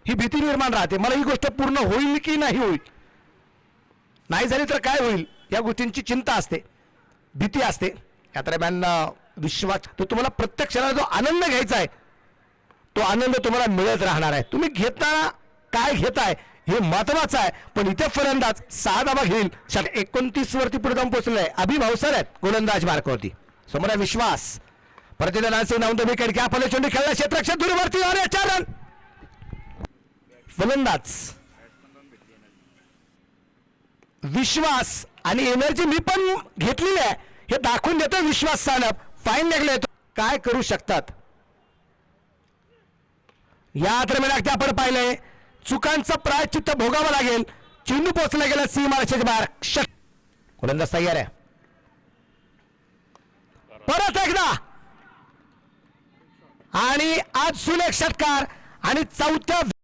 ही भीती निर्माण राहते, मला ही गोष्ट पूर्ण होईल की नाही होईल, नाही झाली तर काय होईल, या गोष्टींची चिंता असते, भीती असते. या दरम्यान विश्वास, तो तुम्हाला प्रत्येक क्षणाला जो आनंद घ्यायचा आहे तो आनंद तुम्हाला मिळत राहणार आहे. तुम्ही घेताना काय घेताय हे महत्वाचं आहे. पण इथे फलंदाज 6 धावा घेईल. 29 वरती पुढे जाऊन पोहोचलेला आहे. अभि भावसर आहेत गोलंदाज मार्कवरती. समोर आहे विश्वास. प्रतिदानाचे नाव द विकेट घ्या. फले चेंडू खेळला क्षेत्ररक्षक दूरवरती आणि 4 रन. फलंदाज विश्वास आणि एनर्जी मी पण घेतलेली आहे हे दाखवून देतो. विश्वास सानप फाईन लागले, काय करू शकतात. या दरम्यान अगदी आपण पाहिलंय चुकांचं प्रायश्चित्त भोगावं लागेल. चेंडू पोहोचला गेला सीमारेषेच्या बाहेर. गोलंदाज तयार आहे. परत एकदा आणि आज सुलेख षटकार आणि 4थ्या